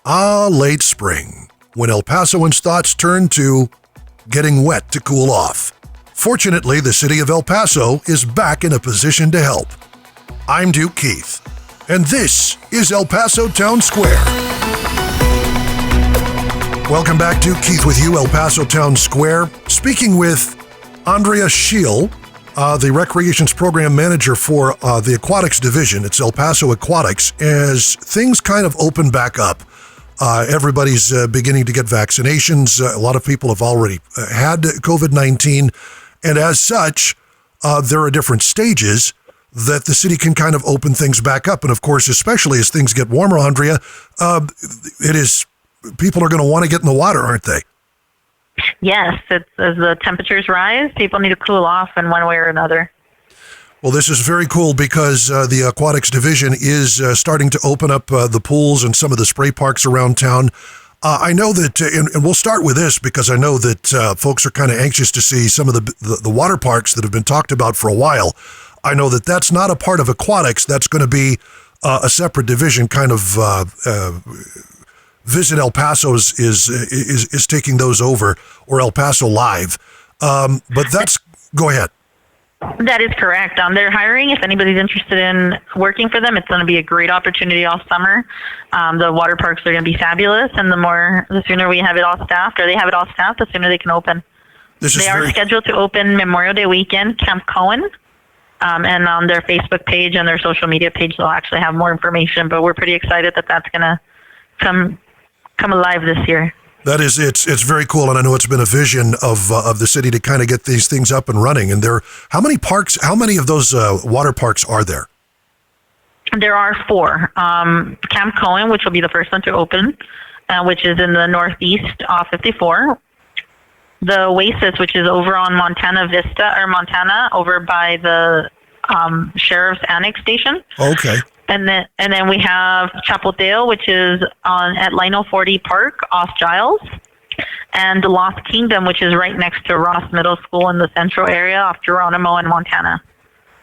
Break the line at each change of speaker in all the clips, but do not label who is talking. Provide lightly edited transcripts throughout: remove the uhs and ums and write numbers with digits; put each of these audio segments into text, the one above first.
Late spring, when El Pasoans' thoughts turn to getting wet to cool off. Fortunately, the city of El Paso is back in a position to help. I'm Duke Keith, and this is El Paso Townsquare. Welcome back, Duke Keith with you, El Paso Townsquare. Speaking with Andrea Schiechl, the Recreations Program Manager for the Aquatics Division. It's El Paso Aquatics. As things kind of open back up, everybody's beginning to get vaccinations. A lot of people have already had COVID-19. And as such, there are different stages that the city can kind of open things back up. And of course, especially as things get warmer, Andrea, people are going to want to get in the water, aren't they?
Yes, as the temperatures rise, people need to cool off in one way or another.
Well, this is very cool because the Aquatics Division is starting to open up the pools and some of the spray parks around town. I know that, and we'll start with this because I know that folks are kind of anxious to see some of the water parks that have been talked about for a while. I know that that's not a part of Aquatics. That's going to be a separate division, kind of. Visit El Paso is taking those over, or El Paso Live. But go ahead.
That is correct. They're hiring. If anybody's interested in working for them, it's going to be a great opportunity all summer. The water parks are going to be fabulous, and the sooner we have it all staffed, or they have it all staffed, the sooner they can open. They are scheduled to open Memorial Day weekend, Camp Cohen, and on their Facebook page and their social media page, they'll actually have more information. But we're pretty excited that that's going to come alive this year.
That is, it's very cool, and I know it's been a vision of the city to kind of get these things up and running. And how many of those water parks are there?
There are 4. Camp Cohen, which will be the first one to open, which is in the northeast off 54. The Oasis, which is over on Montana, over by the Sheriff's Annex Station.
Okay.
And then we have Chapoteo, which is at Lino 40 Park off Giles, and Lost Kingdom, which is right next to Ross Middle School in the central area off Geronimo in Montana.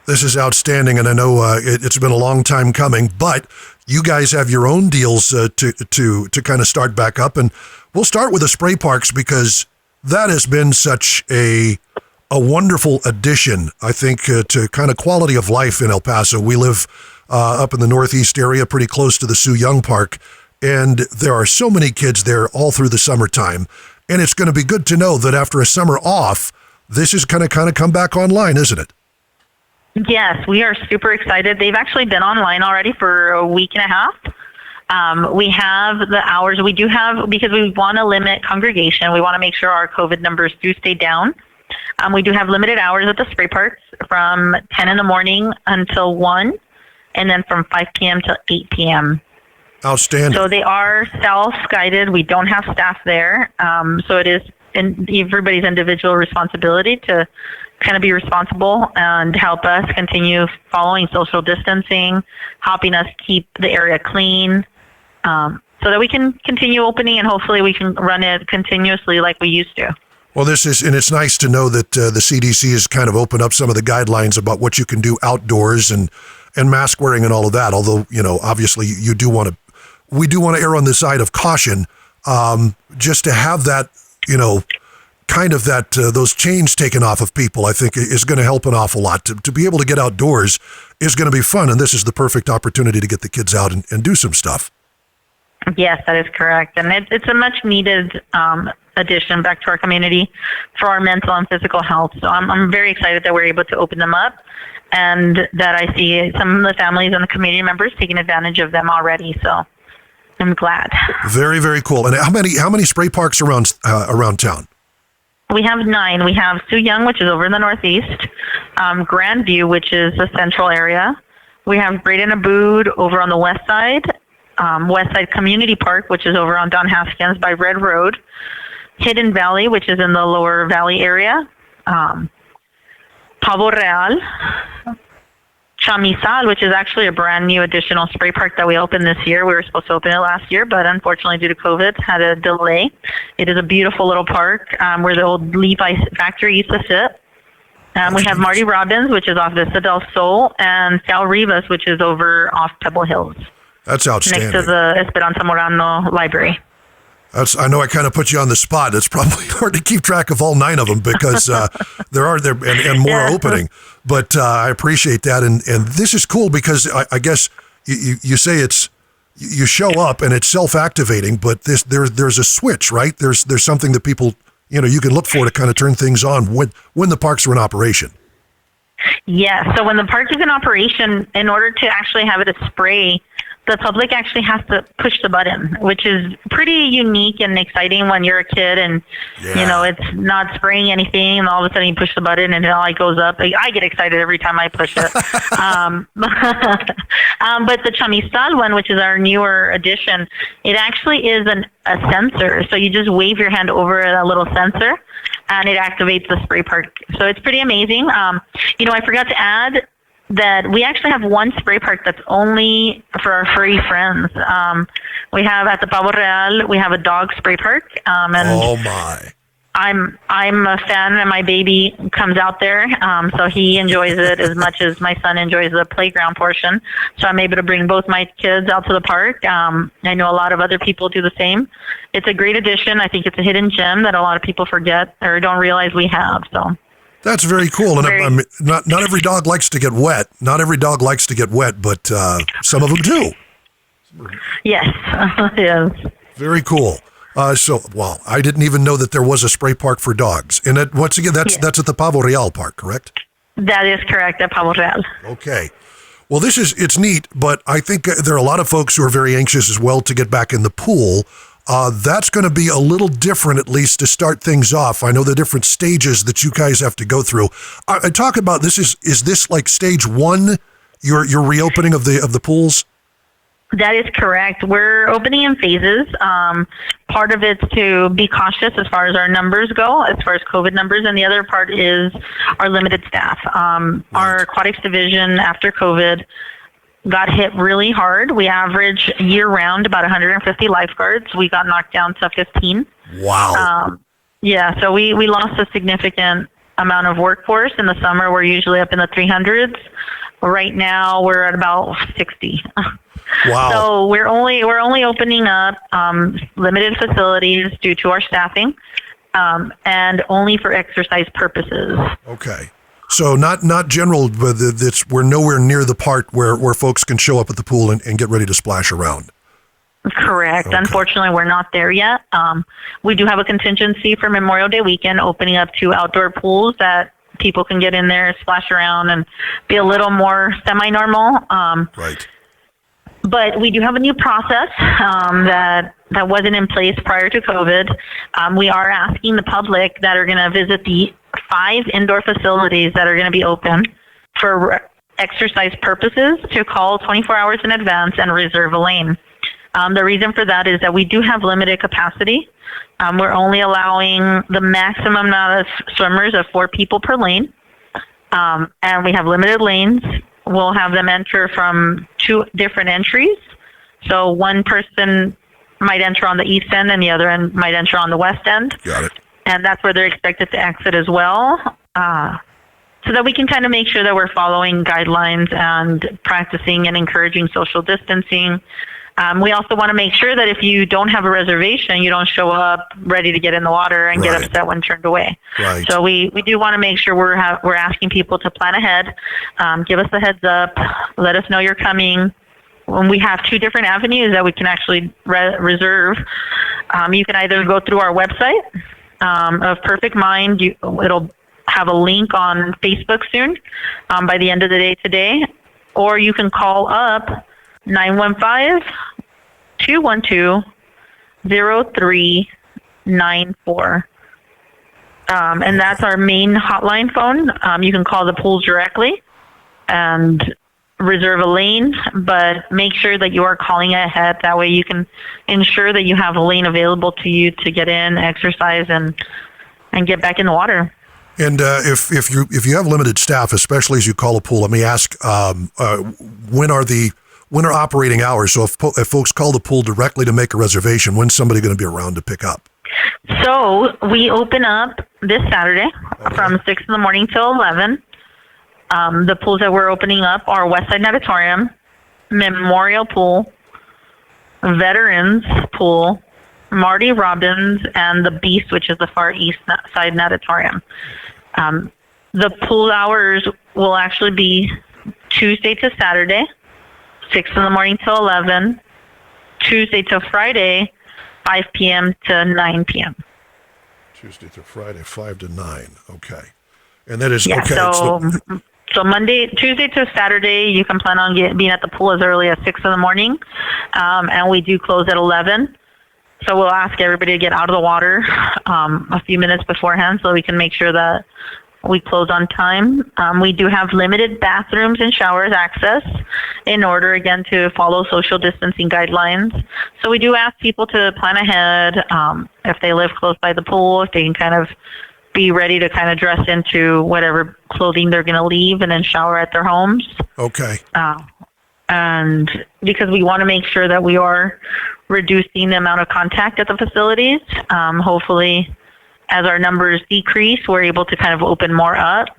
This is outstanding, and I know it's been a long time coming, but you guys have your own deals to kind of start back up, and we'll start with the spray parks because that has been such a wonderful addition, I think, to kind of quality of life in El Paso. We live up in the northeast area, pretty close to the Sue Young Park, and there are so many kids there all through the summertime. And it's going to be good to know that after a summer off, this is going to kind of come back online, isn't it? Yes, we are super excited. They've actually been online already for a week and a half. We have the hours. We do have, because we want to limit congregation, we want to make sure our COVID numbers do stay down. We do have limited hours at the spray parks from 10 in the morning until 1. And then from 5 p.m. to 8 p.m. Outstanding. So they are self-guided. We don't have staff there. So it is everybody's individual responsibility to kind of be responsible and help us continue following social distancing, helping us keep the area clean, so that we can continue opening and hopefully we can run it continuously like we used to. Well, and it's nice to know that the CDC has kind of opened up some of the guidelines about what you can do outdoors and mask wearing and all of that. Although, obviously we do want to err on the side of caution, just to have that, kind of that, those chains taken off of people, I think is going to help an awful lot. To be able to get outdoors is going to be fun. And this is the perfect opportunity to get the kids out and do some stuff. Yes, that is correct. And it's a much needed addition back to our community for our mental and physical health. So I'm very excited that we're able to open them up and that I see some of the families and the community members taking advantage of them already. So I'm glad. Very, very cool. And how many spray parks around town? We have 9. We have Sue Young, which is over in the northeast, Grandview, which is the central area. We have Great and Abood over on the west side, West Side Community Park, which is over on Don Haskins by Red Road, Hidden Valley, which is in the lower valley area, Pavo Real, Chamizal, which is actually a brand new additional spray park that we opened this year. We were supposed to open it last year, but unfortunately due to COVID had a delay. It is a beautiful little park where the old Levi factory used to sit. We have Marty Robbins, which is off Vista del Sol, and Sal Rivas, which is over off Pebble Hills.
That's outstanding.
Next to the Esperanza Morano Library.
I know I kind of put you on the spot. It's probably hard to keep track of all 9 of them because there and more are opening. But I appreciate that, and this is cool because I guess you say you show up and it's self-activating, but there's a switch, right? There's something that people you can look for to kind of turn things on when the parks are in operation.
Yeah. So when the park is in operation, in order to actually have it a spray, the public actually has to push the button, which is pretty unique and exciting when you're a kid and, it's not spraying anything and all of a sudden you push the button and it all goes up. I get excited every time I push it. But the Chamistal one, which is our newer addition, it actually is a sensor. So you just wave your hand over a little sensor and it activates the spray park. So it's pretty amazing. I forgot to add that we actually have one spray park that's only for our furry friends. We have at the Pavo Real, we have a dog spray park. And
oh my!
I'm a fan, and my baby comes out there, so he enjoys it as much as my son enjoys the playground portion. So I'm able to bring both my kids out to the park. I know a lot of other people do the same. It's a great addition. I think it's a hidden gem that a lot of people forget or don't realize we have. So.
That's very cool. And not every dog likes to get wet. Not every dog likes to get wet, but some of them do.
Yes. Yes.
Very cool. I didn't even know that there was a spray park for dogs. And once again, that's at the Pavo Real Park, correct?
That is correct, at Pavo Real.
Okay. Well, it's neat, but I think there are a lot of folks who are very anxious as well to get back in the pool. That's going to be a little different, at least to start things off. I know the different stages that you guys have to go through. I talk about this. Is this like stage 1? Your reopening of the pools?
That is correct. We're opening in phases. Part of it's to be cautious as far as our numbers go, as far as COVID numbers, and the other part is our limited staff.
Right.
Our aquatics division after COVID got hit really hard. We average year-round about 150 lifeguards. We got knocked down to 15.
Wow.
So we lost a significant amount of workforce. In the summer, we're usually up in the 300s. Right now, we're at about 60.
Wow.
So we're only opening up limited facilities due to our staffing, and only for exercise purposes.
Okay. So not general, but we're nowhere near the part where folks can show up at the pool and get ready to splash around.
Correct.
Okay.
Unfortunately, we're not there yet. We do have a contingency for Memorial Day weekend, opening up 2 outdoor pools that people can get in there, splash around, and be a little more semi-normal.
Right.
But we do have a new process that wasn't in place prior to COVID. We are asking the public that are going to visit the 5 indoor facilities that are going to be open for exercise purposes to call 24 hours in advance and reserve a lane. The reason for that is that we do have limited capacity. We're only allowing the maximum amount of swimmers of 4 people per lane, and we have limited lanes. We'll have them enter from 2 different entries. So one person might enter on the east end and the other end might enter on the west end.
Got it.
And that's where they're expected to exit as well, so that we can kind of make sure that we're following guidelines and practicing and encouraging social distancing. We also want to make sure that if you don't have a reservation, you don't show up ready to get in the water and get upset when turned away.
Right.
So we do want to make sure we're asking people to plan ahead, give us a heads up, let us know you're coming. When we have 2 different avenues that we can actually reserve. You can either go through our website of Perfect Mind. It'll have a link on Facebook soon, by the end of the day today, or you can call up 915-212-0394. And that's our main hotline phone. You can call the pools directly and reserve a lane, but make sure that you are calling ahead. That way you can ensure that you have a lane available to you to get in, exercise, and get back in the water.
And if you have limited staff, especially as you call a pool, let me ask, when are operating hours? So if folks call the pool directly to make a reservation, when's somebody going to be around to pick up?
So we open up this Saturday from 6 in the morning till 11. The pools that we're opening up are Westside Natatorium, Memorial Pool, Veterans Pool, Marty Robbins, and the Beast, which is the far east side natatorium. The pool hours will actually be Tuesday to Saturday, 6 in the morning till 11, Tuesday to Friday, 5 p.m. to 9 p.m.
Tuesday to Friday, 5 to 9. Okay. And that is,
Yeah,
okay.
so Tuesday to Saturday, you can plan on being at the pool as early as 6 in the morning, and we do close at 11. So we'll ask everybody to get out of the water a few minutes beforehand so we can make sure that we close on time. We do have limited bathrooms and showers access in order, again, to follow social distancing guidelines. So we do ask people to plan ahead if they live close by the pool, if they can kind of be ready to kind of dress into whatever clothing they're going to leave and then shower at their homes.
Okay.
And because we want to make sure that we are reducing the amount of contact at the facilities, hopefully as our numbers decrease, we're able to kind of open more up.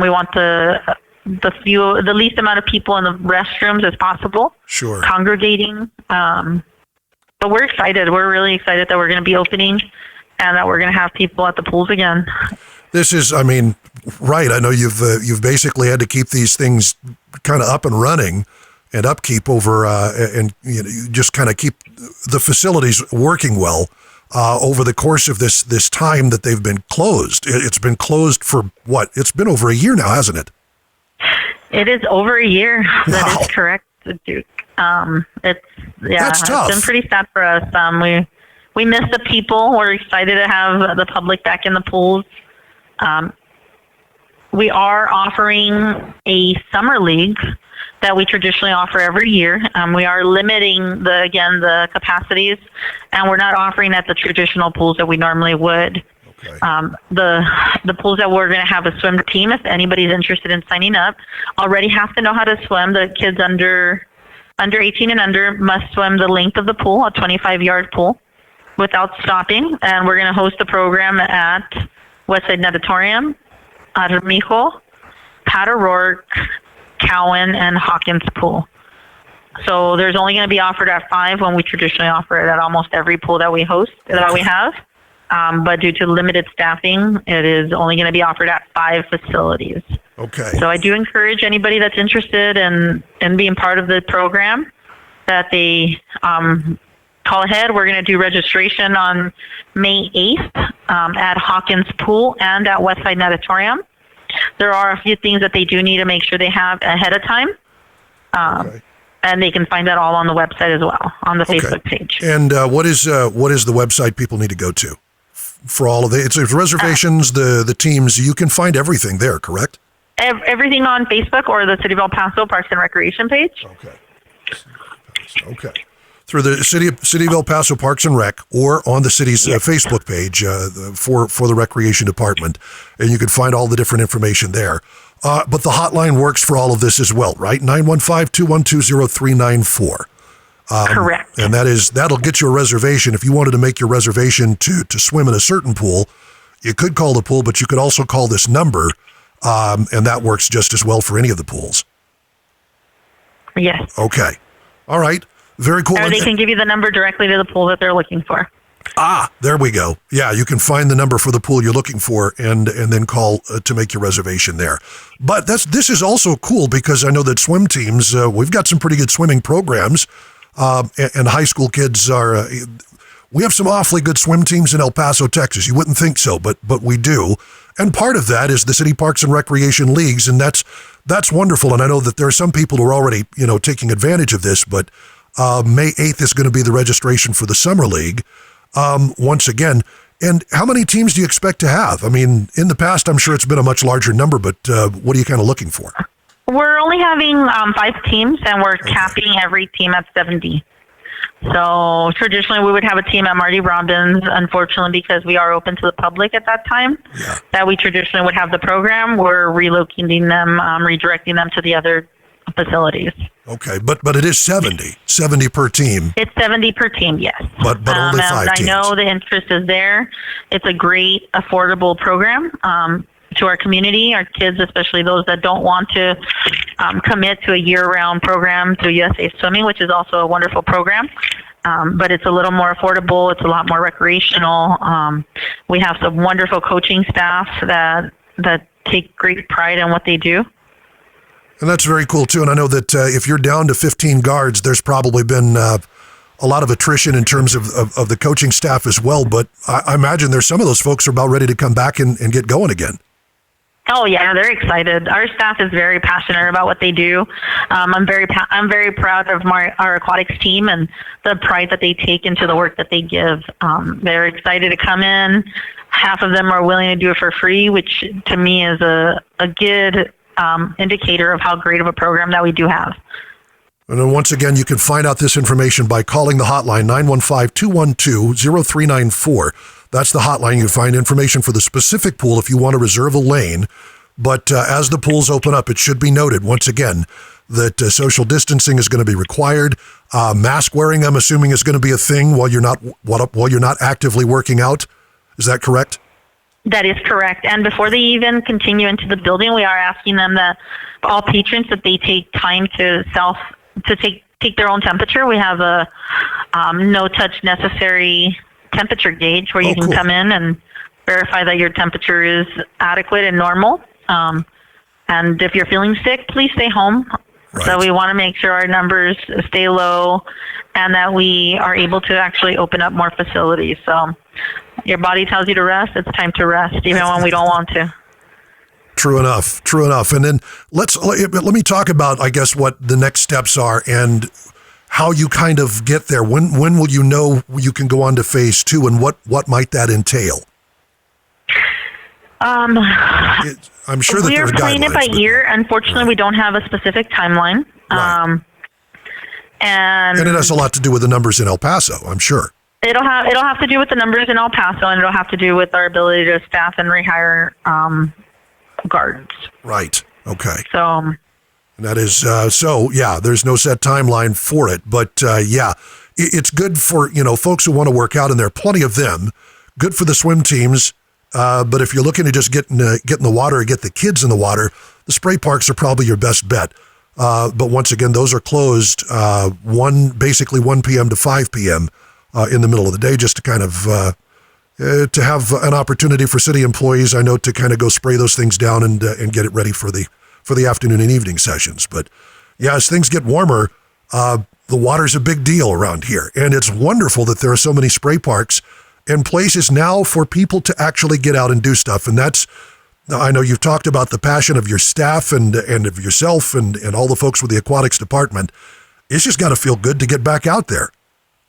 We want the least amount of people in the restrooms as possible.
Sure.
Congregating. But we're excited. We're really excited that we're going to be opening and that we're going to have people at the pools again.
This is, I mean, right. I know you've basically had to keep these things kind of up and running and upkeep over, and you just kind of keep the facilities working well over the course of this time that they've been closed. It's been closed for what? It's been over a year now, hasn't it?
It is over a year.
Wow.
That is correct, Duke. That's tough. It's been pretty sad for us. We miss the people. We're excited to have the public back in the pools. We are offering a summer league that we traditionally offer every year. We are limiting the capacities, and we're not offering at the traditional pools that we normally would.
Okay.
The pools that we're going to have a swim team, if anybody's interested in signing up, already have to know how to swim. The kids under 18 and under must swim the length of the pool, a 25-yard pool, without stopping. And we're going to host a program at Westside Natatorium, Armijo, Pat O'Rourke, Cowan, and Hawkins Pool. So there's only going to be offered at 5 when we traditionally offer it at almost every pool that we host, that we have. But due to limited staffing, it is only going to be offered at 5 facilities.
Okay.
So I do encourage anybody that's interested in being part of the program that they call ahead. We're going to do registration on May 8th at Hawkins Pool and at Westside Natatorium. There are a few things that they do need to make sure they have ahead of time.
Okay.
And they can find that all on the website as well, on the Facebook page.
And what is the website people need to go to for all of it? It's reservations, the teams. You can find everything there, correct?
Everything on Facebook or the City of El Paso Parks and Recreation page.
Okay. Through the City of El Paso Parks and Rec, or on the city's Facebook page for the Recreation Department, and you can find all the different information there. But the hotline works for all of this as well, right? 915-212-0394.
Correct.
And that'll get you a reservation. If you wanted to make your reservation to swim in a certain pool, you could call the pool, but you could also call this number, and that works just as well for any of the pools.
Yes.
Okay. All right. Very cool.
Or they can give you the number directly to the pool that they're looking for.
There we go. Yeah, you can find the number for the pool you're looking for and then call to make your reservation there. But this is also cool because I know that swim teams, we've got some pretty good swimming programs, and high school kids are, we have some awfully good swim teams in El Paso, Texas. You wouldn't think so, but we do. And part of that is the City Parks and Recreation Leagues, and that's wonderful. And I know that there are some people who are already, taking advantage of this, but May 8th is going to be the registration for the Summer League once again. And how many teams do you expect to have? I mean, in the past, I'm sure it's been a much larger number, but what are you kind of looking for?
We're only having 5 teams, and we're capping every team at 70. So traditionally, we would have a team at Marty Robbins. Unfortunately, because we are open to the public at that time, that we traditionally would have the program, we're relocating them, redirecting them to the other facilities.
Okay, but it is 70 per team.
It's 70 per team, yes.
But only 5 teams.
I know the interest is there. It's a great, affordable program. to our community, our kids, especially those that don't want to commit to a year-round program through USA Swimming, which is also a wonderful program. But it's a little more affordable. It's a lot more recreational. We have some wonderful coaching staff that take great pride in what they do.
And that's very cool, too. And I know that if you're down to 15 guards, there's probably been a lot of attrition in terms of the coaching staff as well. But I imagine there's some of those folks are about ready to come back and get going again.
Oh yeah, they're excited. Our staff is very passionate about what they do. I'm very proud of our aquatics team and the pride that they take into the work that they give. They're excited to come in. Half of them are willing to do it for free, which to me is a good indicator of how great of a program that we do have.
And then once again, you can find out this information by calling the hotline, 915-212-0394. That's the hotline. You can find information for the specific pool if you want to reserve a lane. But as the pools open up, it should be noted, once again, that social distancing is going to be required. Mask wearing, I'm assuming, is going to be a thing while you're not actively working out. Is that correct?
That is correct. And before they even continue into the building, we are asking them that all patrons that they take time to take their own temperature. We have a no touch necessary temperature gauge where you can come in and verify that your temperature is adequate and normal. And if you're feeling sick, please stay home. Right. So we want to make sure our numbers stay low and that we are able to actually open up more facilities. So your body tells you to rest, it's time to rest, even when we don't want to.
True enough. And then let me talk about, I guess, what the next steps are and how you kind of get there. When will you know you can go on to phase 2, and what might that entail? I'm sure that
we're playing it by ear. Unfortunately, we don't have a specific timeline.
Right. And it has a lot to do with the numbers in El Paso, I'm sure.
It'll have to do with the numbers in El Paso, and it'll have to do with our ability to staff and rehire guards. Right. Okay. So.
And that is there's no set timeline for it, but it's good for folks who want to work out, and there are plenty of them. Good for the swim teams. But if you're looking to just get in the water or get the kids in the water, the spray parks are probably your best bet. But once again, those are closed 1 p.m. to 5 p.m. In the middle of the day, just to kind of to have an opportunity for city employees, I know, to kind of go spray those things down and get it ready for the afternoon and evening sessions. But yeah, as things get warmer, the water's a big deal around here, and it's wonderful that there are so many spray parks and places now for people to actually get out and do stuff. And that's, I know you've talked about the passion of your staff and of yourself and all the folks with the Aquatics Department. It's just got to feel good to get back out there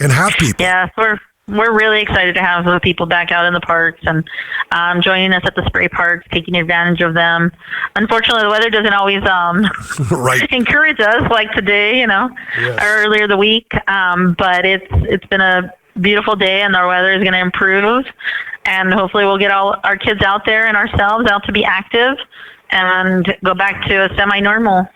and have people.
Yeah, we're really excited to have the people back out in the parks and joining us at the spray parks, taking advantage of them. Unfortunately, the weather doesn't always
right.
encourage us, like today, or earlier the week. But it's been a beautiful day, and our weather is going to improve, and hopefully we'll get all our kids out there and ourselves out to be active and go back to a semi-normal.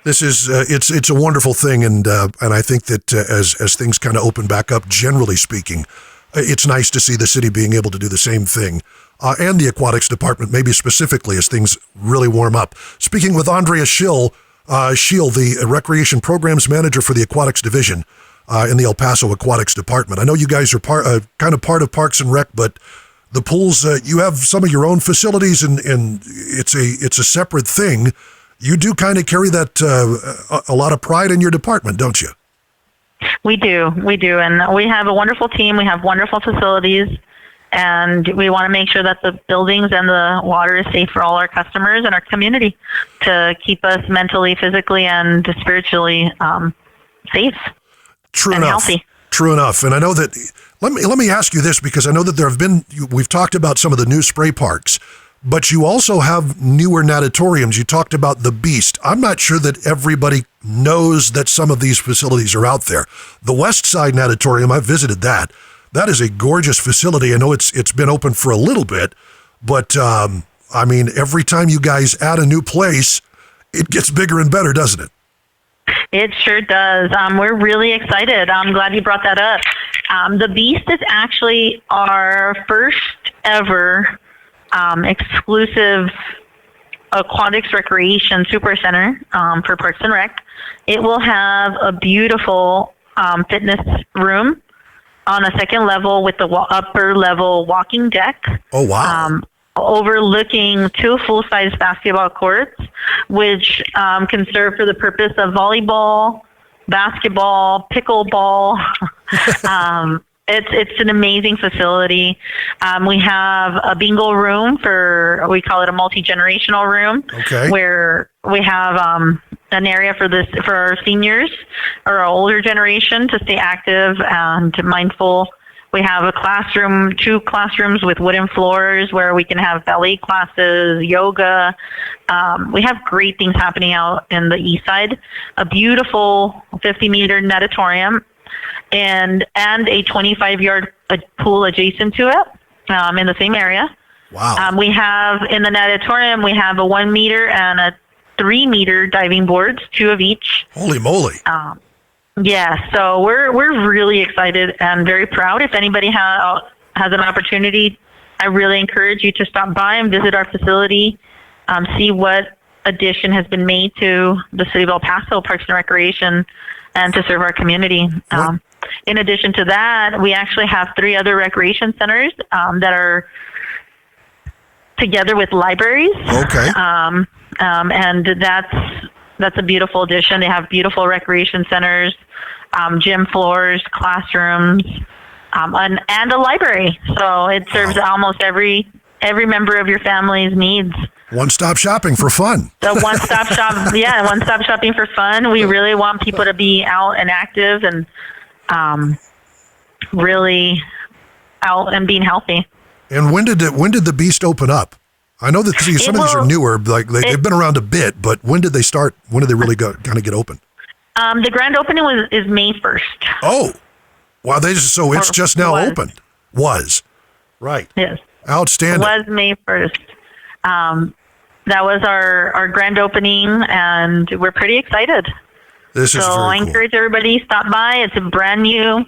This is it's a wonderful thing, and I think that as things kind of open back up, generally speaking, it's nice to see the city being able to do the same thing, and the Aquatics Department, maybe specifically as things really warm up. Speaking with Andrea Schiechl, the Recreation Programs Manager for the Aquatics Division in the El Paso Aquatics Department. I know you guys are kind of part of Parks and Rec, but the pools, you have some of your own facilities, and it's a separate thing. You do kind of carry that a lot of pride in your department, don't you?
We do, and we have a wonderful team. We have wonderful facilities, and we want to make sure that the buildings and the water is safe for all our customers and our community to keep us mentally, physically, and spiritually safe.
True
and
enough.
Healthy.
True enough. And I know that, let me ask you this, because I know that we've talked about some of the new spray parks, but you also have newer natatoriums. You talked about the Beast. I'm not sure that everybody knows that some of these facilities are out there. The West Side Natatorium, I visited that. That is a gorgeous facility. I know it's been open for a little bit, but every time you guys add a new place, it gets bigger and better, doesn't it?
It sure does. We're really excited. I'm glad you brought that up. The Beast is actually our first ever exclusive aquatics recreation super center for Parks and Rec. It will have a beautiful fitness room on a second level with the upper level walking deck.
Oh, wow.
Overlooking 2 full-size basketball courts, which can serve for the purpose of volleyball, basketball, pickleball. It's an amazing facility. We have a bingo room we call it a multi-generational room, where we have an area for our seniors or our older generation to stay active and mindful. We have a classroom, 2 classrooms with wooden floors where we can have ballet classes, yoga. We have great things happening out in the east side. A beautiful 50-meter natatorium and a 25-yard pool adjacent to it in the same area.
Wow.
We have in the natatorium, we have a 1 meter and a 3-meter diving boards, 2 of each.
Holy moly.
Yeah, so we're really excited and very proud. If anybody has an opportunity, I really encourage you to stop by and visit our facility, see what addition has been made to the City of El Paso Parks and Recreation, and to serve our community. In addition to that, we actually have 3 other recreation centers that are together with libraries.
Okay.
And that's a beautiful addition. They have beautiful recreation centers, gym floors, classrooms, and a library. So it serves almost every member of your family's needs.
One-stop shopping for fun.
The one-stop shop, one-stop shopping for fun. We really want people to be out and active and really out and being healthy.
And when did the Beast open up? I know that some of these are newer, like they've been around a bit, but when did they start? When did they really kind of get open?
The grand opening is May 1st.
Oh, wow! It's just now opened. Was right?
Yes.
Outstanding.
It was May 1st. That was our grand opening, and we're pretty excited.
This is very cool.
I encourage everybody, stop by. It's a brand new.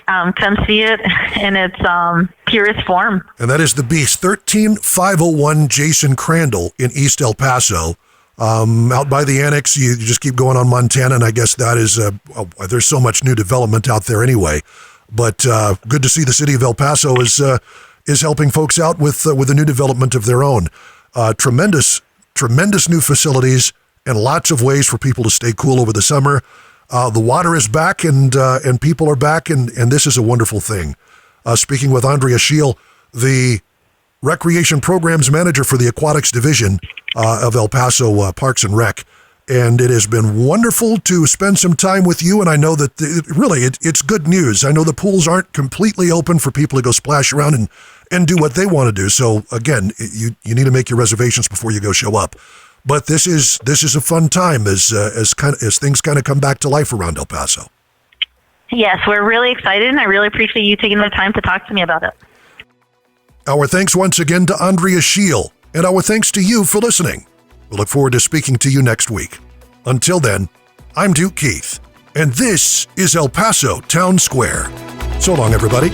Come see it in its purest form.
And that is the Beast, 13501 Jason Crandall in East El Paso. Out by the annex, you just keep going on Montana, and I guess that is, there's so much new development out there anyway. But good to see the City of El Paso is helping folks out with a new development of their own. Tremendous new facilities and lots of ways for people to stay cool over the summer. The water is back and people are back, and this is a wonderful thing. Speaking with Andrea Schiechl, the Recreation Programs Manager for the Aquatics Division of El Paso Parks and Rec. And it has been wonderful to spend some time with you, and I know that it's good news. I know the pools aren't completely open for people to go splash around and do what they want to do. So again, you need to make your reservations before you go show up. But this is a fun time as things kind of come back to life around El Paso.
Yes, we're really excited, and I really appreciate you taking the time to talk to me about it.
Our thanks once again to Andrea Schiechl, and our thanks to you for listening. We look forward to speaking to you next week. Until then, I'm Duke Keith, and this is El Paso Townsquare. So long, everybody.